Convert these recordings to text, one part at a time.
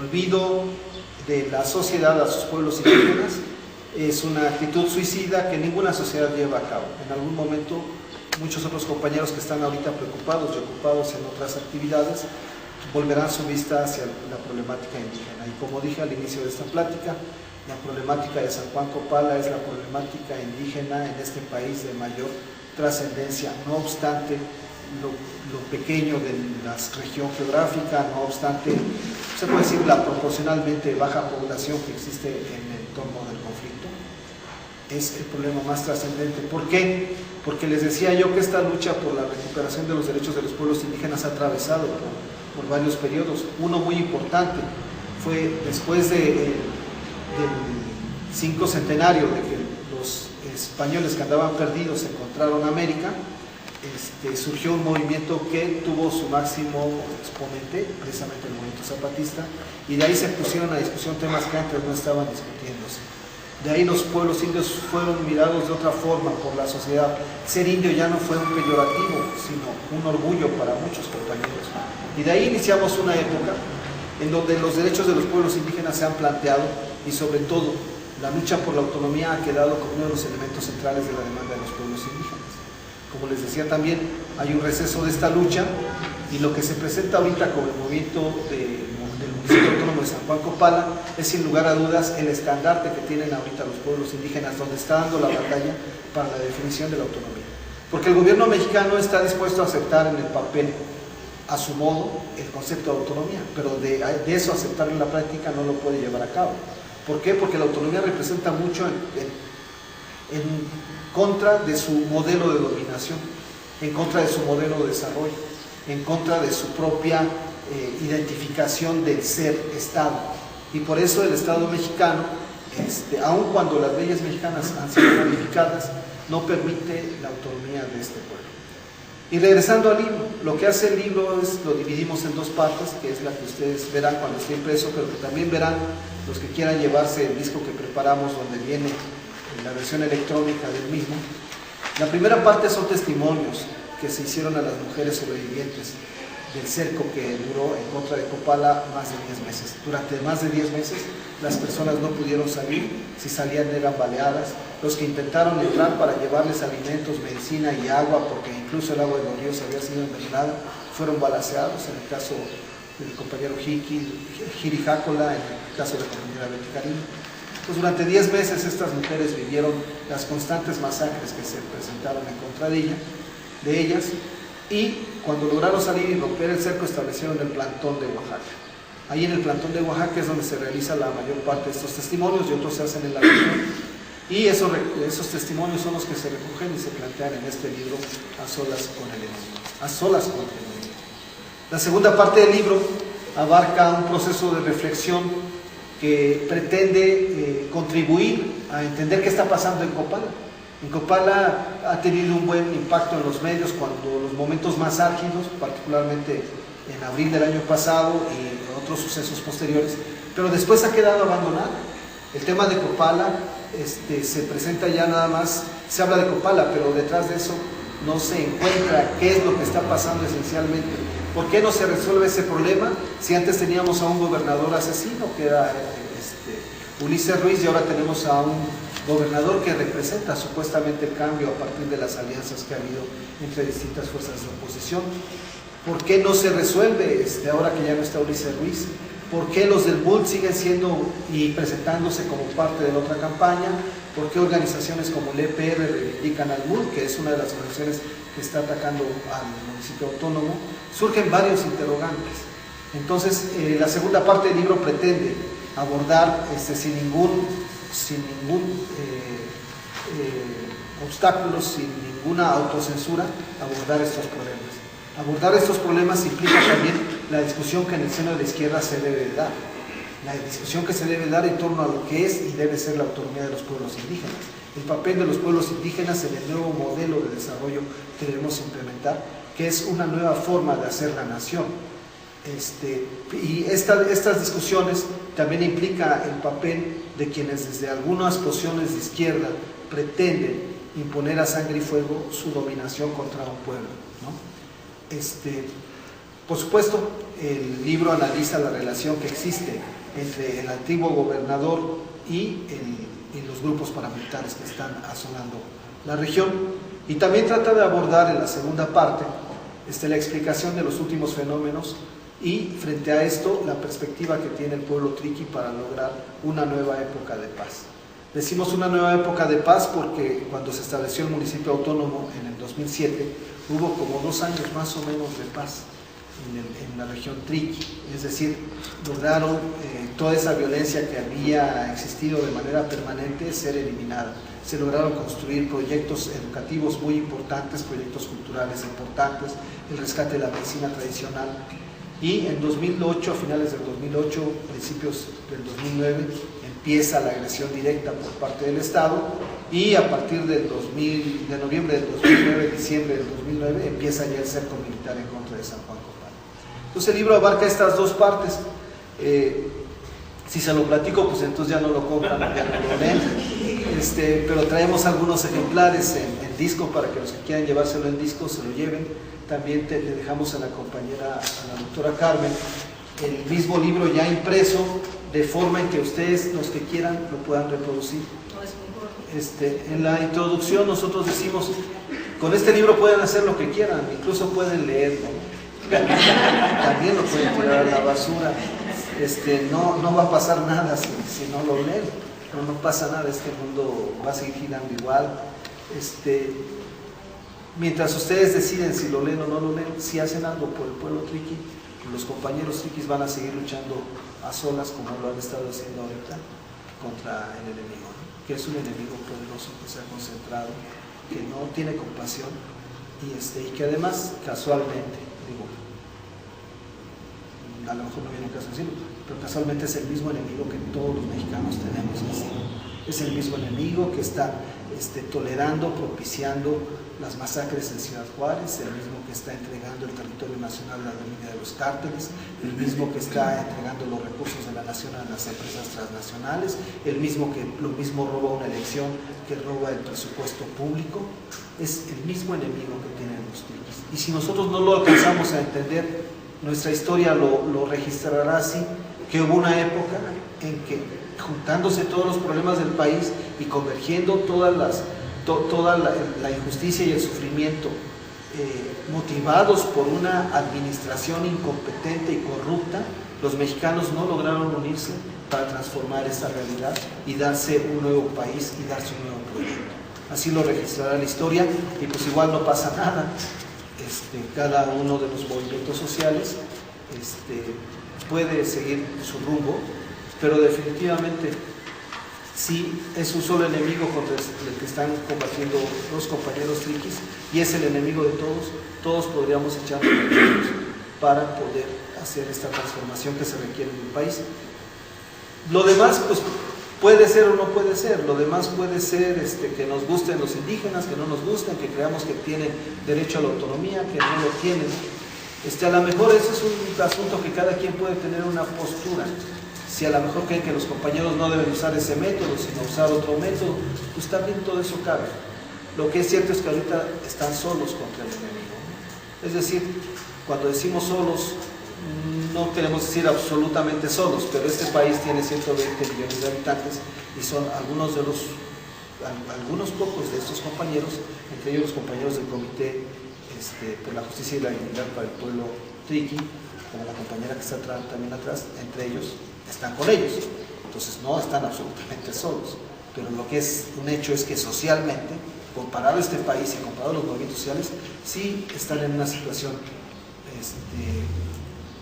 olvido de la sociedad a sus pueblos indígenas es una actitud suicida que ninguna sociedad lleva a cabo. En algún momento muchos otros compañeros que están ahorita preocupados y ocupados en otras actividades volverán su vista hacia la problemática indígena. Y como dije al inicio de esta plática, la problemática de San Juan Copala es la problemática indígena en este país de mayor trascendencia, no obstante lo pequeño de la región geográfica, no obstante, se puede decir, la proporcionalmente baja población que existe en el entorno del conflicto, es el problema más trascendente. ¿Por qué? Porque les decía yo que esta lucha por la recuperación de los derechos de los pueblos indígenas ha atravesado por varios periodos. Uno muy importante fue después del 50º de que los españoles que andaban perdidos encontraron América. Surgió un movimiento que tuvo su máximo exponente, precisamente el movimiento zapatista, y de ahí se pusieron a discusión temas que antes no estaban discutiéndose. De ahí los pueblos indios fueron mirados de otra forma por la sociedad. Ser indio ya no fue un peyorativo, sino un orgullo para muchos compañeros. Y de ahí iniciamos una época en donde los derechos de los pueblos indígenas se han planteado y sobre todo la lucha por la autonomía ha quedado como uno de los elementos centrales de la demanda de los pueblos indígenas. Como les decía también, hay un receso de esta lucha y lo que se presenta ahorita como el movimiento del municipio autónomo de San Juan Copala es sin lugar a dudas el estandarte que tienen ahorita los pueblos indígenas, donde está dando la batalla para la definición de la autonomía. Porque el gobierno mexicano está dispuesto a aceptar en el papel, a su modo, el concepto de autonomía, pero de eso aceptarlo en la práctica no lo puede llevar a cabo. ¿Por qué? Porque la autonomía representa mucho en contra de su modelo de dominación, en contra de su modelo de desarrollo, en contra de su propia identificación del ser Estado. Y por eso el Estado mexicano, aun cuando las leyes mexicanas han sido modificadas, no permite la autonomía de este pueblo. Y regresando al libro, lo que hace el libro es, lo dividimos en dos partes, que es la que ustedes verán cuando esté impreso, pero que también verán los que quieran llevarse el disco que preparamos, donde viene la versión electrónica del mismo. La primera parte son testimonios que se hicieron a las mujeres sobrevivientes del cerco que duró en contra de Copala más de 10 meses. Durante más de 10 meses las personas no pudieron salir, si salían eran baleadas. Los que intentaron entrar para llevarles alimentos, medicina y agua, porque incluso el agua de los ríos había sido envenenada, fueron balaceados, en el caso del compañero Jiri Jácola, en el caso de la compañera Betty Cariño. Pues durante 10 meses estas mujeres vivieron las constantes masacres que se presentaron en contra de ellas, y cuando lograron salir y romper el cerco establecieron el plantón de Oaxaca. Ahí en el plantón de Oaxaca es donde se realiza la mayor parte de estos testimonios y otros se hacen en la región. Y esos testimonios son los que se recogen y se plantean en este libro, A solas con el enemigo. A solas con el enemigo. La segunda parte del libro abarca un proceso de reflexión que pretende contribuir a entender qué está pasando en Copala. En Copala ha tenido un buen impacto en los medios cuando los momentos más álgidos, particularmente en abril del año pasado y otros sucesos posteriores, pero después ha quedado abandonado. El tema de Copala se presenta ya nada más, se habla de Copala, pero detrás de eso no se encuentra qué es lo que está pasando esencialmente. ¿Por qué no se resuelve ese problema si antes teníamos a un gobernador asesino que era Ulises Ruiz, y ahora tenemos a un gobernador que representa supuestamente el cambio a partir de las alianzas que ha habido entre distintas fuerzas de oposición? ¿Por qué no se resuelve ahora que ya no está Ulises Ruiz? ¿Por qué los del MULT siguen siendo y presentándose como parte de la otra campaña? ¿Por qué organizaciones como el EPR reivindican al MULT, que es una de las organizaciones que está atacando al municipio autónomo? Surgen varios interrogantes. Entonces, la segunda parte del libro pretende abordar sin ningún obstáculo, sin ninguna autocensura, abordar estos problemas. Abordar estos problemas implica también la discusión que en el seno de la izquierda se debe dar. La discusión que se debe dar en torno a lo que es y debe ser la autonomía de los pueblos indígenas. El papel de los pueblos indígenas en el nuevo modelo de desarrollo que debemos implementar, que es una nueva forma de hacer la nación. Y estas discusiones también implica el papel de quienes desde algunas posiciones de izquierda pretenden imponer a sangre y fuego su dominación contra un pueblo, ¿no? Por supuesto, el libro analiza la relación que existe entre el antiguo gobernador y los grupos paramilitares que están asolando la región, y también trata de abordar en la segunda parte la explicación de los últimos fenómenos y, frente a esto, la perspectiva que tiene el pueblo triqui para lograr una nueva época de paz. Decimos una nueva época de paz porque cuando se estableció el municipio autónomo en el 2007 hubo como 2 años más o menos de paz en la región triqui, es decir, lograron toda esa violencia que había existido de manera permanente ser eliminada. Se lograron construir proyectos educativos muy importantes, proyectos culturales importantes, el rescate de la medicina tradicional, y en 2008, a finales del 2008, principios del 2009, empieza la agresión directa por parte del Estado, y a partir de noviembre del 2009, diciembre del 2009, empieza ya el cerco militar en contra de San Juan Copán. Entonces el libro abarca estas 2 partes. Si se lo platico, pues entonces ya no lo compran, ya no lo leen. Pero traemos algunos ejemplares en disco para que los que quieran llevárselo en disco se lo lleven. También le dejamos a la compañera, a la doctora Carmen, el mismo libro ya impreso, de forma en que ustedes, los que quieran, lo puedan reproducir. En la introducción nosotros decimos, con este libro pueden hacer lo que quieran, incluso pueden leerlo. También lo pueden tirar a la basura. No va a pasar nada si no lo leen. No pasa nada, este mundo va a seguir girando igual. Mientras ustedes deciden si lo leen o no lo leen, si hacen algo por el pueblo triqui, los compañeros triquis van a seguir luchando a solas como lo han estado haciendo ahorita contra el enemigo, ¿no? Que es un enemigo poderoso que se ha concentrado, que no tiene compasión y que además casualmente, a lo mejor no viene un caso decirlo, pero casualmente es el mismo enemigo que todos los mexicanos tenemos encima. Es el mismo enemigo que está tolerando, propiciando las masacres en Ciudad Juárez, el mismo que está entregando el territorio nacional a la línea de los cárteles, el mismo que está entregando los recursos de la nación a las empresas transnacionales, el mismo que lo mismo roba una elección, que roba el presupuesto público. Es el mismo enemigo que tienen los triquis. Y si nosotros no lo alcanzamos a entender, nuestra historia lo registrará así, que hubo una época en que, juntándose todos los problemas del país y convergiendo toda la injusticia y el sufrimiento, motivados por una administración incompetente y corrupta, los mexicanos no lograron unirse para transformar esta realidad y darse un nuevo país y darse un nuevo proyecto. Así lo registrará la historia, y pues igual no pasa nada. Cada uno de los movimientos sociales puede seguir su rumbo, pero definitivamente sí es un solo enemigo contra el que están combatiendo los compañeros triquis, y es el enemigo de todos. Todos podríamos echar manos para poder hacer esta transformación que se requiere en el país. Lo demás, pues, puede ser o no puede ser. Lo demás puede ser que nos gusten los indígenas, que no nos gusten, que creamos que tienen derecho a la autonomía, que no lo tienen. A lo mejor ese es un asunto que cada quien puede tener una postura. Si a lo mejor creen que los compañeros no deben usar ese método, sino usar otro método, pues también todo eso cabe. Lo que es cierto es que ahorita están solos contra el enemigo, ¿no? Es decir, cuando decimos solos, no queremos decir absolutamente solos, pero este país tiene 120 millones de habitantes y son algunos pocos de estos compañeros, entre ellos los compañeros del Comité por la Justicia y la Dignidad para el Pueblo Triqui, como la compañera que está también atrás, entre ellos están con ellos. Entonces no están absolutamente solos, pero lo que es un hecho es que socialmente, comparado a este país y comparado a los movimientos sociales, sí están en una situación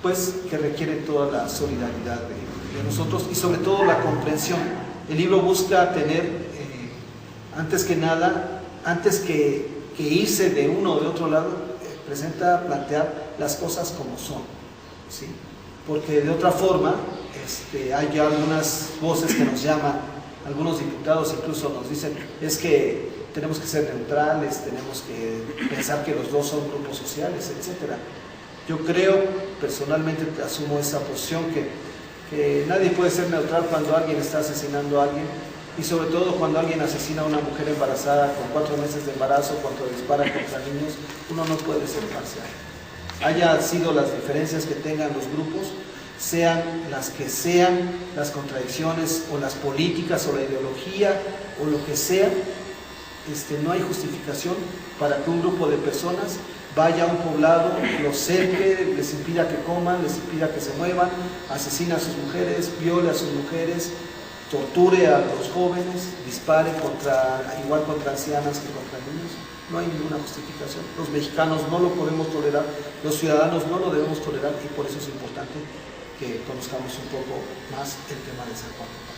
pues que requiere toda la solidaridad de nosotros y sobre todo la comprensión. El libro busca tener, antes que nada, antes que irse de uno o de otro lado, plantear las cosas como son, ¿sí? Porque de otra forma hay ya algunas voces que nos llaman, algunos diputados incluso nos dicen, es que tenemos que ser neutrales, tenemos que pensar que los dos son grupos sociales, etcétera. Yo creo, personalmente asumo esa posición, que nadie puede ser neutral cuando alguien está asesinando a alguien, y sobre todo cuando alguien asesina a una mujer embarazada con 4 meses de embarazo, cuando dispara contra niños. Uno no puede ser parcial. haya sido las diferencias que tengan los grupos, sean las contradicciones o las políticas o la ideología o lo que sea, no hay justificación para que un grupo de personas vaya a un poblado, los cerque, les impida que coman, les impida que se muevan, asesine a sus mujeres, viole a sus mujeres, torture a los jóvenes, dispare igual contra ancianas que contra niños. No hay ninguna justificación. Los mexicanos no lo podemos tolerar, los ciudadanos no lo debemos tolerar, y por eso es importante que conozcamos un poco más el tema de San Juan.